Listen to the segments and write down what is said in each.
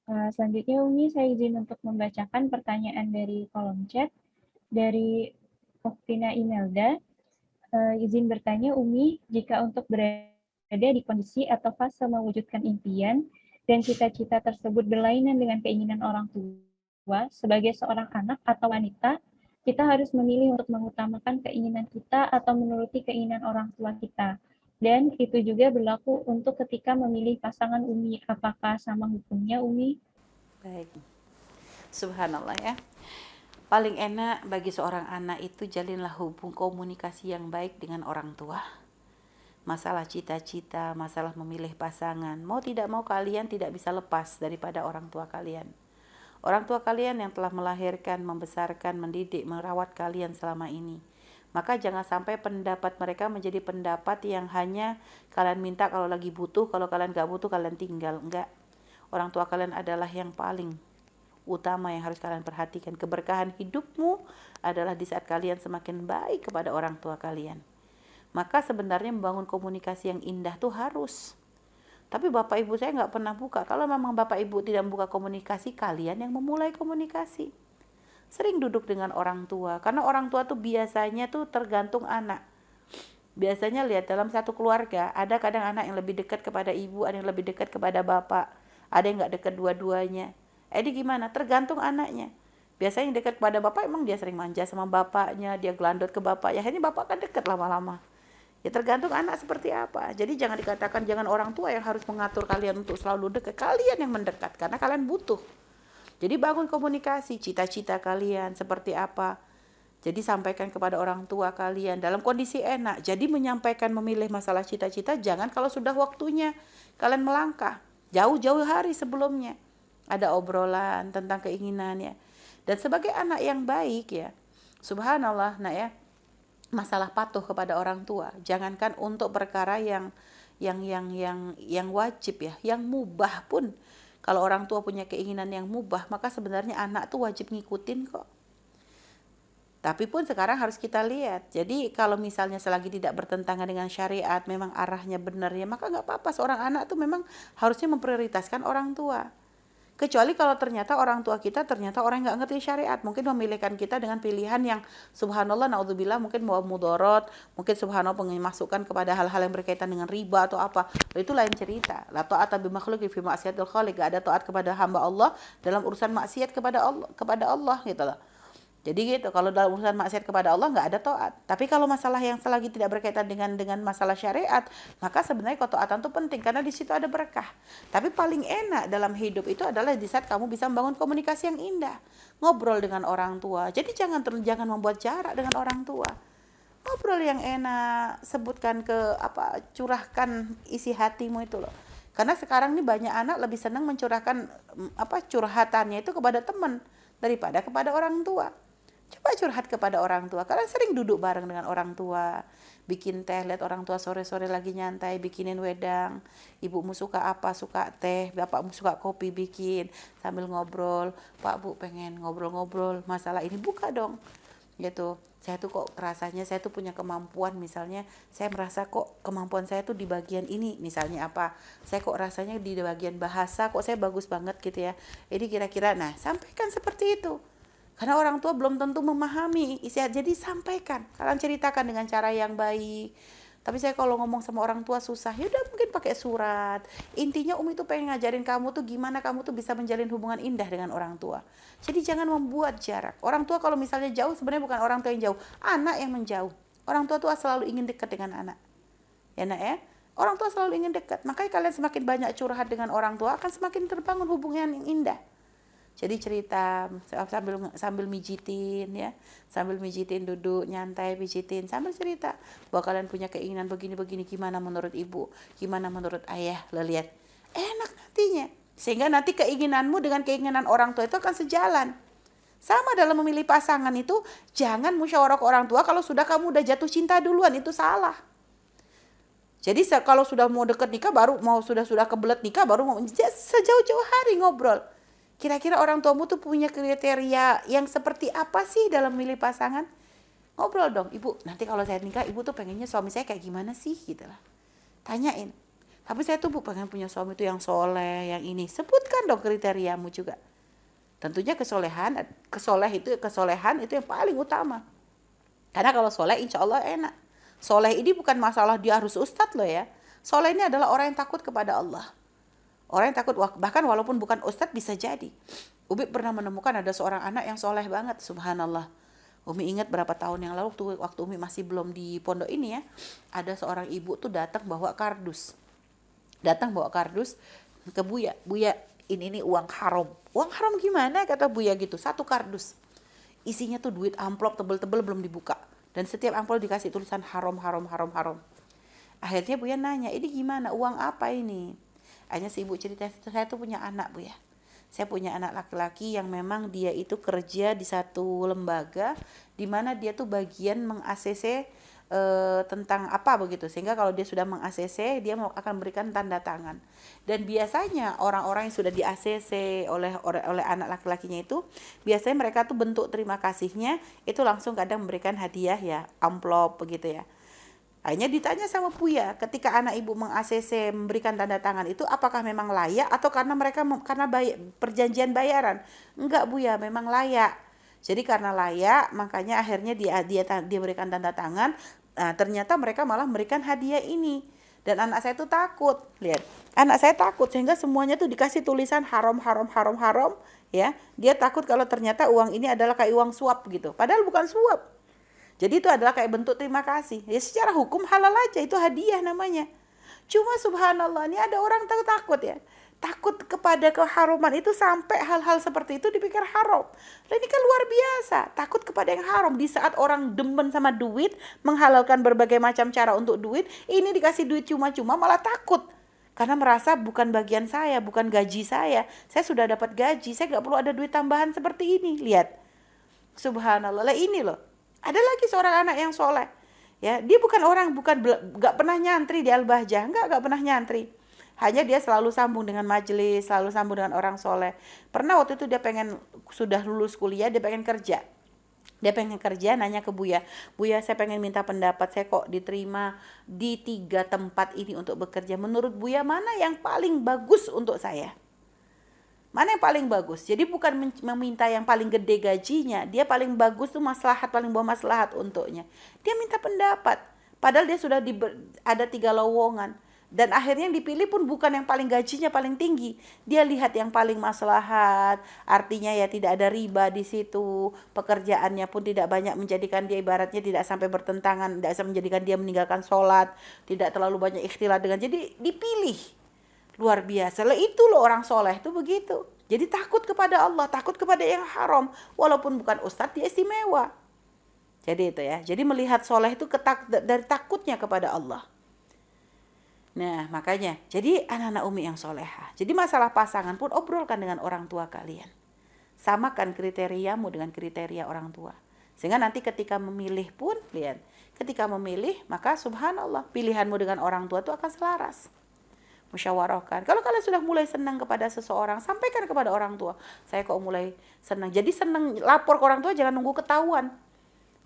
Selanjutnya Umi, saya izin untuk membacakan pertanyaan dari kolom chat dari Oktina Imelda. Izin bertanya Umi, jika untuk berada di kondisi atau fase mewujudkan impian dan cita-cita tersebut berlainan dengan keinginan orang tua, sebagai seorang anak atau wanita, kita harus memilih untuk mengutamakan keinginan kita atau menuruti keinginan orang tua kita. Dan itu juga berlaku untuk ketika memilih pasangan Umi. Apakah sama hukumnya Umi? Baik, subhanallah ya. Paling enak bagi seorang anak itu jalinlah hubung komunikasi yang baik dengan orang tua. Masalah cita-cita, masalah memilih pasangan, mau tidak mau kalian tidak bisa lepas daripada orang tua kalian. Orang tua kalian yang telah melahirkan, membesarkan, mendidik, merawat kalian selama ini. Maka jangan sampai pendapat mereka menjadi pendapat yang hanya kalian minta kalau lagi butuh, kalau kalian gak butuh kalian tinggal. Enggak. Orang tua kalian adalah yang paling utama yang harus kalian perhatikan. Keberkahan hidupmu adalah di saat kalian semakin baik kepada orang tua kalian. Maka sebenarnya membangun komunikasi yang indah tuh harus. Tapi bapak ibu saya nggak pernah buka. Kalau memang bapak ibu tidak membuka komunikasi, kalian yang memulai komunikasi. Sering duduk dengan orang tua. Karena orang tua tuh biasanya tuh tergantung anak. Biasanya lihat dalam satu keluarga, ada kadang anak yang lebih dekat kepada ibu, ada yang lebih dekat kepada bapak, ada yang nggak dekat dua-duanya. Jadi gimana? Tergantung anaknya. Biasanya yang dekat kepada bapak emang dia sering manja sama bapaknya, dia gelandot ke bapaknya, akhirnya bapak kan dekat lama-lama. Ya tergantung anak seperti apa. Jadi jangan dikatakan jangan orang tua yang harus mengatur kalian untuk selalu dekat. Kalian yang mendekat karena kalian butuh. Jadi bangun komunikasi, cita-cita kalian seperti apa. Jadi sampaikan kepada orang tua kalian dalam kondisi enak. Jadi menyampaikan memilih masalah cita-cita jangan kalau sudah waktunya kalian melangkah. Jauh-jauh hari sebelumnya. Ada obrolan tentang keinginannya. Dan sebagai anak yang baik ya, subhanallah nak ya, masalah patuh kepada orang tua. Jangankan untuk perkara yang wajib ya, yang mubah pun. Kalau orang tua punya keinginan yang mubah, maka sebenarnya anak tuh wajib ngikutin kok. Tapi pun sekarang harus kita lihat. Jadi kalau misalnya selagi tidak bertentangan dengan syariat, memang arahnya benar ya, maka nggak apa-apa. Seorang anak tuh memang harusnya memprioritaskan orang tua. Kecuali kalau ternyata orang tua kita ternyata orang yang nggak ngerti syariat, mungkin memilihkan kita dengan pilihan yang subhanallah naudzubillah mungkin bawa mudorot, mungkin subhanallah memasukkan kepada hal-hal yang berkaitan dengan riba atau apa. Itu lain cerita. La ta'ata bi makhluqin fi ma'siyatil khaliq. Gak ada taat kepada hamba Allah dalam urusan maksiat kepada Allah gitu loh. Jadi gitu, kalau dalam urusan maksiat kepada Allah nggak ada taat. Tapi kalau masalah yang selagi tidak berkaitan dengan masalah syariat, maka sebenarnya ketaatan itu penting karena di situ ada berkah. Tapi paling enak dalam hidup itu adalah di saat kamu bisa membangun komunikasi yang indah, ngobrol dengan orang tua. Jadi jangan membuat jarak dengan orang tua. Ngobrol yang enak, sebutkan curahkan isi hatimu itu loh. Karena sekarang ini banyak anak lebih senang mencurahkan curhatannya itu kepada teman daripada kepada orang tua. Coba curhat kepada orang tua. Kalian sering duduk bareng dengan orang tua, bikin teh, lihat orang tua sore-sore lagi nyantai, bikinin wedang. Ibumu suka apa? Suka teh. Bapakmu suka kopi, bikin sambil ngobrol. Pak Bu pengen ngobrol-ngobrol masalah ini, buka dong. Gitu. Saya tuh kok rasanya saya tuh punya kemampuan, misalnya saya merasa kok kemampuan saya tuh di bagian ini, misalnya apa? Saya kok rasanya di bagian bahasa kok saya bagus banget gitu ya. Jadi kira-kira nah, sampaikan seperti itu. Karena orang tua belum tentu memahami isi hati. Jadi sampaikan, kalian ceritakan dengan cara yang baik. Tapi saya kalau ngomong sama orang tua susah, ya udah mungkin pakai surat. Intinya Umi tuh pengen ngajarin kamu tuh gimana kamu tuh bisa menjalin hubungan indah dengan orang tua. Jadi jangan membuat jarak. Orang tua kalau misalnya jauh, sebenarnya bukan orang tua yang jauh, anak yang menjauh. Orang tua tuh selalu ingin dekat dengan anak. Ya nak ya? Orang tua selalu ingin dekat. Makanya kalian semakin banyak curhat dengan orang tua, akan semakin terbangun hubungan yang indah. Jadi cerita sambil mijitin ya, sambil mijitin, duduk nyantai pijitin sambil cerita bahwa kalian punya keinginan begini-begini, gimana menurut ibu, gimana menurut ayah, lo lihat enak nantinya, sehingga nanti keinginanmu dengan keinginan orang tua itu akan sejalan. Sama dalam memilih pasangan itu, jangan musyawarah ke orang tua kalau kamu udah jatuh cinta duluan, itu salah. Jadi kalau sudah mau deket nikah baru mau sudah kebelet nikah baru mau, sejauh-jauh hari ngobrol. Kira-kira orang tuamu tuh punya kriteria yang seperti apa sih dalam milih pasangan? Ngobrol dong, ibu, nanti kalau saya nikah, ibu tuh pengennya suami saya kayak gimana sih? Gitu lah. Tanyain. Tapi saya tuh pengen punya suami itu yang soleh, yang ini. Sebutkan dong kriteriamu juga. Tentunya kesolehan itu yang paling utama. Karena kalau soleh insya Allah enak. Soleh ini bukan masalah dia harus ustadz loh ya. Soleh ini adalah orang yang takut kepada Allah. Orang yang takut, bahkan walaupun bukan ustadz bisa jadi. Umi pernah menemukan ada seorang anak yang soleh banget, subhanallah. Umi ingat berapa tahun yang lalu waktu Umi masih belum di pondok ini ya. Ada seorang ibu tuh datang bawa kardus ke Buya. Buya, ini uang haram. Uang haram gimana kata Buya gitu, satu kardus. Isinya tuh duit amplop tebel-tebel belum dibuka. Dan setiap amplop dikasih tulisan haram. Akhirnya Buya nanya, ini gimana, uang apa ini? Akhirnya si ibu cerita, saya tuh punya anak Buya. Saya punya anak laki-laki yang memang dia itu kerja di satu lembaga di mana dia tuh bagian meng-ACC tentang apa begitu, sehingga kalau dia sudah meng-ACC dia akan memberikan tanda tangan. Dan biasanya orang-orang yang sudah di-ACC oleh anak laki-lakinya itu, biasanya mereka tuh bentuk terima kasihnya itu langsung kadang memberikan hadiah ya, amplop begitu ya. Akhirnya ditanya sama Buya, ketika anak ibu meng-ACC memberikan tanda tangan itu apakah memang layak atau karena mereka perjanjian bayaran? Enggak Buya, memang layak. Jadi karena layak makanya akhirnya dia berikan tanda tangan. Nah, ternyata mereka malah memberikan hadiah ini. Dan anak saya tuh takut. Lihat, anak saya takut sehingga semuanya tuh dikasih tulisan haram ya. Dia takut kalau ternyata uang ini adalah kayak uang suap gitu. Padahal bukan suap. Jadi itu adalah kayak bentuk terima kasih. Ya secara hukum halal aja, itu hadiah namanya. Cuma subhanallah, ini ada orang takut ya. Takut kepada keharuman itu sampai hal-hal seperti itu dipikir haram. Nah, ini kan luar biasa, takut kepada yang haram. Di saat orang demen sama duit, menghalalkan berbagai macam cara untuk duit, ini dikasih duit cuma-cuma malah takut. Karena merasa bukan bagian saya, bukan gaji saya. Saya sudah dapat gaji, saya gak perlu ada duit tambahan seperti ini. Lihat, subhanallah, lah ini loh. Ada lagi seorang anak yang soleh. Ya, dia gak pernah nyantri di Al-Bahjah, gak pernah nyantri. Hanya dia selalu sambung dengan majelis, selalu sambung dengan orang soleh. Pernah waktu itu dia sudah lulus kuliah, dia pengen kerja. Dia pengen kerja, nanya ke Buya, Buya saya pengen minta pendapat, saya kok diterima di 3 tempat ini untuk bekerja. Menurut Buya mana yang paling bagus untuk saya? Mana yang paling bagus? Jadi bukan meminta yang paling gede gajinya, dia paling bagus tuh paling bawa maslahat untuknya. Dia minta pendapat. Padahal dia sudah ada 3 lowongan. Dan akhirnya yang dipilih pun bukan yang paling gajinya paling tinggi. Dia lihat yang paling maslahat. Artinya ya tidak ada riba di situ. Pekerjaannya pun tidak banyak menjadikan dia ibaratnya tidak sampai bertentangan. Tidak sampai menjadikan dia meninggalkan sholat. Tidak terlalu banyak ikhtilat dengan. Jadi dipilih. Luar biasa. Lah itu loh orang soleh itu begitu. Jadi takut kepada Allah. Takut kepada yang haram. Walaupun bukan ustadz dia istimewa. Jadi itu ya. Jadi melihat soleh itu dari takutnya kepada Allah. Nah makanya, jadi anak-anak Umi yang soleha. Jadi masalah pasangan pun obrolkan dengan orang tua kalian. Samakan kriteriamu dengan kriteria orang tua. Sehingga nanti ketika memilih pun, lihat. Ketika memilih, maka subhanallah, pilihanmu dengan orang tua itu akan selaras. Musyawarahkan. Kalau kalian sudah mulai senang kepada seseorang, sampaikan kepada orang tua. Saya kok mulai senang. Jadi senang, lapor ke orang tua, jangan nunggu ketahuan.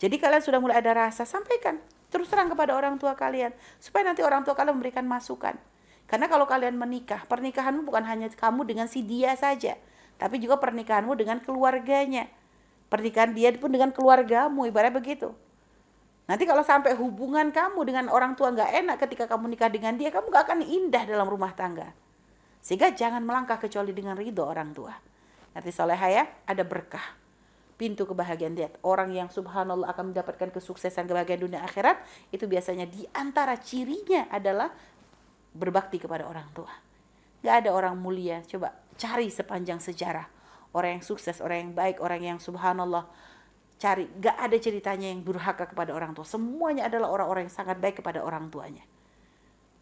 Jadi kalian sudah mulai ada rasa, sampaikan. Terus terang kepada orang tua kalian. Supaya nanti orang tua kalian memberikan masukan. Karena kalau kalian menikah, pernikahanmu bukan hanya kamu dengan si dia saja. Tapi juga pernikahanmu dengan keluarganya. Pernikahan dia pun dengan keluargamu, ibaratnya begitu. Nanti kalau sampai hubungan kamu dengan orang tua gak enak ketika kamu nikah dengan dia, kamu gak akan indah dalam rumah tangga. Sehingga jangan melangkah kecuali dengan ridho orang tua. Nanti soleha ya, ada berkah. Pintu kebahagiaan dia. Orang yang subhanallah akan mendapatkan kesuksesan kebahagiaan dunia akhirat, itu biasanya di antara cirinya adalah berbakti kepada orang tua. Gak ada orang mulia, coba cari sepanjang sejarah. Orang yang sukses, orang yang baik, orang yang subhanallah, cari. Gak ada ceritanya yang durhaka kepada orang tua. Semuanya adalah orang-orang yang sangat baik kepada orang tuanya.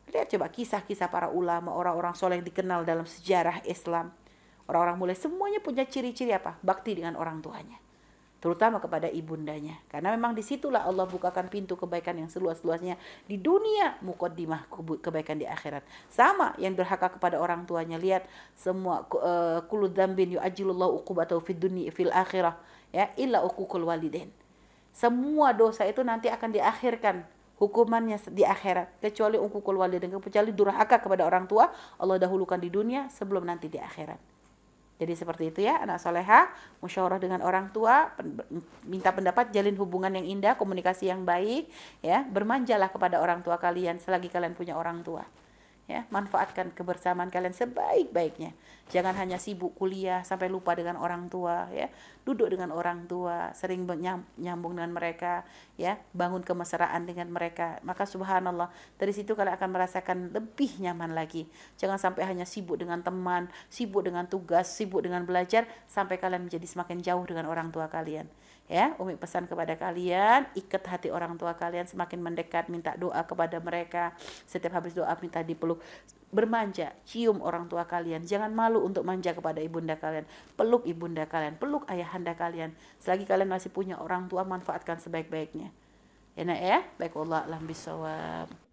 Lihat coba kisah-kisah para ulama, orang-orang soleh yang dikenal dalam sejarah Islam. Orang-orang mulia semuanya punya ciri-ciri apa? Bakti dengan orang tuanya. Terutama kepada ibundanya. Karena memang disitulah Allah bukakan pintu kebaikan yang seluas-luasnya di dunia, muqaddimah kebaikan di akhirat. Sama yang durhaka kepada orang tuanya. Lihat semua kullu dzambin yu'ajjilullahu uqubatahu fid dunya fil akhirah ya illa uququl walidain. Semua dosa itu nanti akan diakhirkan hukumannya di akhirat, kecuali uququl walidain, kecuali durhaka kepada orang tua, Allah dahulukan di dunia sebelum nanti di akhirat. Jadi seperti itu ya, anak soleha, musyawarah dengan orang tua, minta pendapat, jalin hubungan yang indah, komunikasi yang baik, ya, bermanjalah kepada orang tua kalian selagi kalian punya orang tua. Ya, manfaatkan kebersamaan kalian sebaik-baiknya. Jangan hanya sibuk kuliah sampai lupa dengan orang tua, ya. Duduk dengan orang tua, sering nyambung dengan mereka, ya. Bangun kemesraan dengan mereka. Maka subhanallah, dari situ kalian akan merasakan lebih nyaman lagi. Jangan sampai hanya sibuk dengan teman, sibuk dengan tugas, sibuk dengan belajar sampai kalian menjadi semakin jauh dengan orang tua kalian. Ya, Umi pesan kepada kalian, ikat hati orang tua kalian, semakin mendekat, minta doa kepada mereka. Setiap habis doa minta dipeluk, bermanja, cium orang tua kalian. Jangan malu untuk manja kepada ibunda kalian. Peluk ibunda kalian, peluk ayahanda kalian. Selagi kalian masih punya orang tua, manfaatkan sebaik-baiknya. Ya, nak ya? Baik, wallah a'lam bishawab.